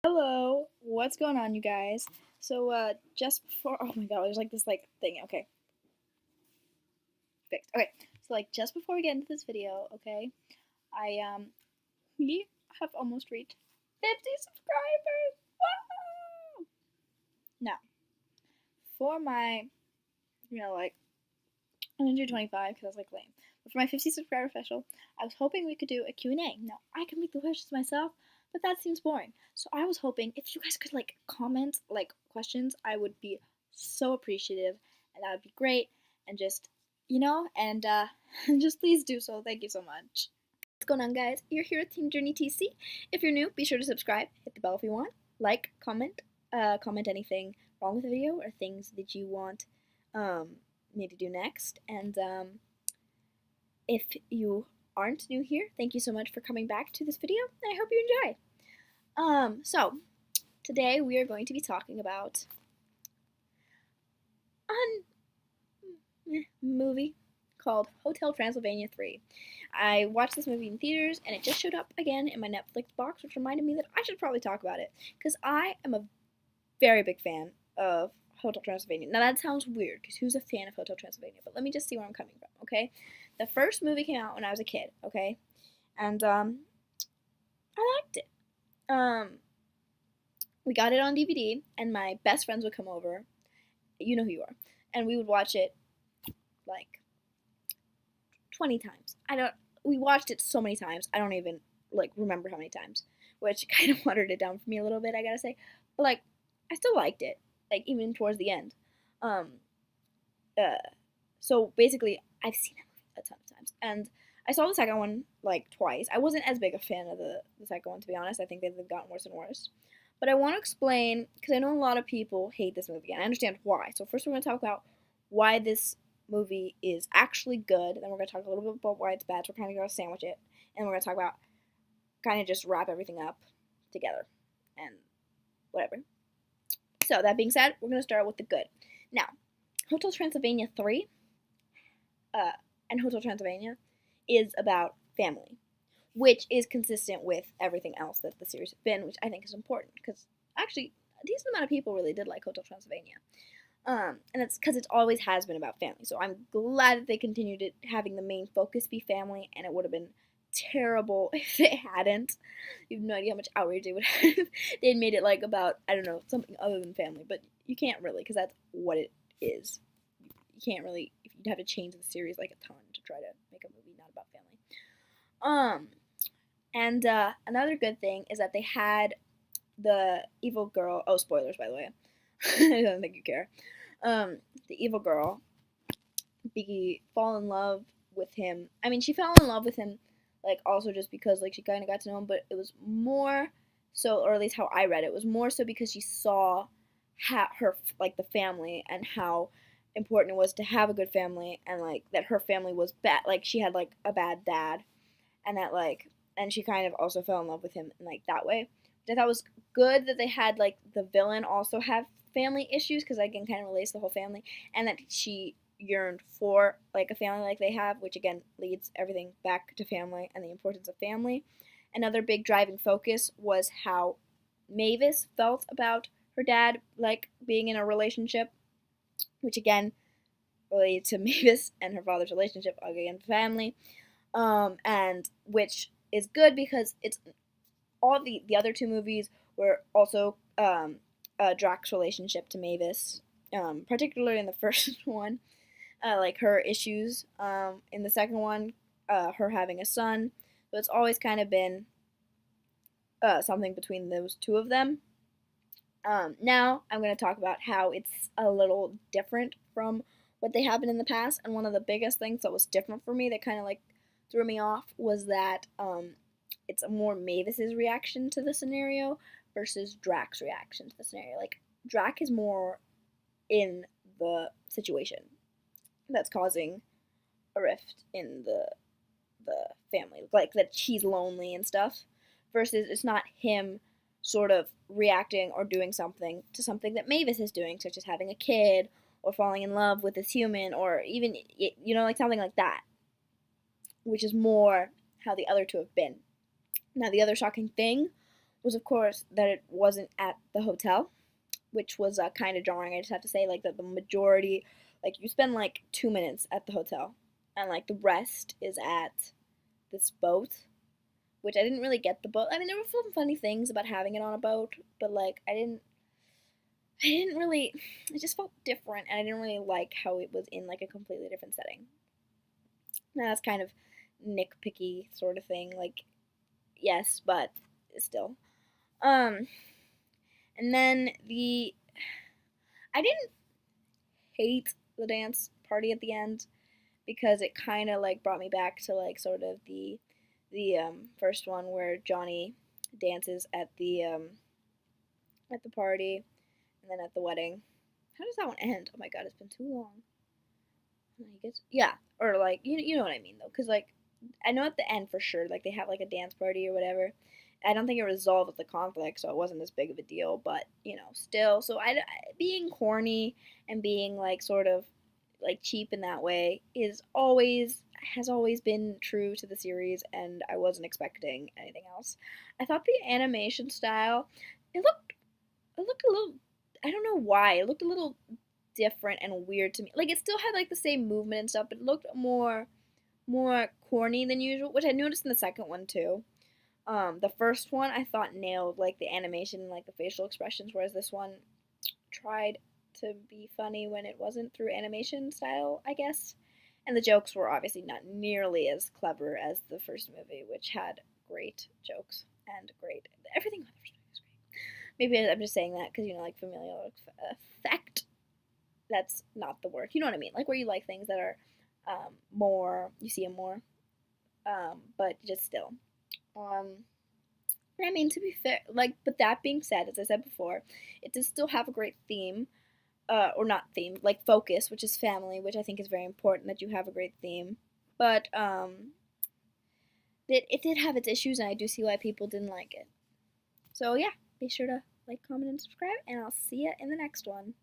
Hello, what's going on, you guys? Just before, oh my god, there's like this thing. Okay, fixed. Okay, just before we get into this video, okay, we have almost reached 50 subscribers. Wow! Now, for my, 125, because I was lame. But for my 50 subscriber special, I was hoping we could do a Q&A. Now, I can make the wishes myself, but that seems boring. So I was hoping if you guys could comment questions, I would be so appreciative, and that would be great. And just just please do so. Thank you so much. What's going on, guys? You're here with Team Journey TC. If you're new, be sure to subscribe, hit the bell if you want, comment anything wrong with the video or things that you want me to do next. And if you aren't new here, thank you so much for coming back to this video, and I hope you enjoy. So today we are going to be talking about a movie called Hotel Transylvania 3. I watched this movie in theaters, and it just showed up again in my Netflix box, which reminded me that I should probably talk about it, because I am a very big fan of Hotel Transylvania. Now that sounds weird, because who's a fan of Hotel Transylvania? But let me just see where I'm coming from, okay? The first movie came out when I was a kid, okay? And I liked it. We got it on DVD, and my best friends would come over. You know who you are. And we would watch it like 20 times. We watched it so many times. I don't even remember how many times, which kind of watered it down for me a little bit, I gotta say. But I still liked it, even towards the end. So basically, I've seen it a ton of times, and I saw the second one twice. I wasn't as big a fan of the second one, to be honest. I think they've gotten worse and worse. But I want to explain, because I know a lot of people hate this movie, and I understand why. So first we're going to talk about why this movie is actually good, then we're going to talk a little bit about why it's bad, so we're kind of going to sandwich it, and we're going to talk about kind of just wrap everything up together, and whatever. So that being said, we're going to start with the good. Now, Hotel Transylvania 3 and Hotel Transylvania is about family, which is consistent with everything else that the series has been, which I think is important, because actually a decent amount of people really did like Hotel Transylvania. And it's because it always has been about family. So I'm glad that they continued it, having the main focus be family, and it would have been terrible if they hadn't. You have no idea how much outrage they would have. They had made it about, I don't know, something other than family, but you can't really, because that's what it is. You can't really, you'd have to change the series a ton to try to make a movie not about family. And another good thing is that they had the evil girl. Oh, spoilers, by the way. I don't think you care. The evil girl fall in love with him. I mean, she fell in love with him, also just because, she kind of got to know him, but it was more so, or at least how I read it, was more so because she saw her, the family, and how important it was to have a good family, and, that her family was bad, she had, a bad dad, and that, and she kind of also fell in love with him in, that way. Which I thought was good that they had, the villain also have family issues, because, again, kind of relates to the whole family, and that she yearned for, a family like they have, which, again, leads everything back to family and the importance of family. Another big driving focus was how Mavis felt about her dad, being in a relationship, which, again, related to Mavis and her father's relationship, again, family, and which is good because it's all the other two movies were also Drax's relationship to Mavis, particularly in the first one, her issues. In the second one, her having a son. So it's always kind of been something between those two of them. Now I'm going to talk about how it's a little different from what they have been in the past, and one of the biggest things that was different for me that kind of threw me off was that it's more Mavis's reaction to the scenario versus Drax's reaction to the scenario. Drax is more in the situation that's causing a rift in the family, that he's lonely and stuff, versus it's not him sort of reacting or doing something to something that Mavis is doing, such as having a kid or falling in love with this human, or even something like that, which is more how the other two have been. Now, the other shocking thing was, of course, that it wasn't at the hotel, which was kind of jarring. I just have to say, like, that the majority, like, you spend like 2 minutes at the hotel, and like the rest is at this boat, which I didn't really get the boat. I mean, there were some funny things about having it on a boat, but like, I didn't really, it just felt different, and I didn't really like how it was in like a completely different setting. Now that's kind of nitpicky sort of thing, like, yes, but still. Um, and then I didn't hate the dance party at the end because it kind of like brought me back to like sort of the first one where Johnny dances at the party and then at the wedding. How does that one end? Oh my god, it's been too long. I guess yeah, or like you know what I mean though, because like I know at the end for sure like they have like a dance party or whatever. I don't think it resolved the conflict, so it wasn't as big of a deal. But still, so being corny and being like sort of like cheap in that way is always has always been true to the series, and I wasn't expecting anything else. I thought the animation style it looked it looked a little, I don't know why, it looked a little different and weird to me. Like it still had like the same movement and stuff, but it looked more corny than usual, which I noticed in the second one too. The first one I thought nailed like the animation and like the facial expressions, whereas this one tried to be funny when it wasn't through animation style, I guess. And the jokes were obviously not nearly as clever as the first movie, which had great jokes and great everything about the first movie was great. Maybe I'm just saying that because like familial effect. That's not the word. You know what I mean? Like where you like things that are more, you see them more, but just still. Um, I mean, to be fair, like, but that being said, as I said before, it does still have a great theme, or not theme, like focus, which is family, which I think is very important that you have a great theme. But it did have its issues, and I do see why people didn't like it. So yeah, be sure to like, comment, and subscribe, and I'll see you in the next one.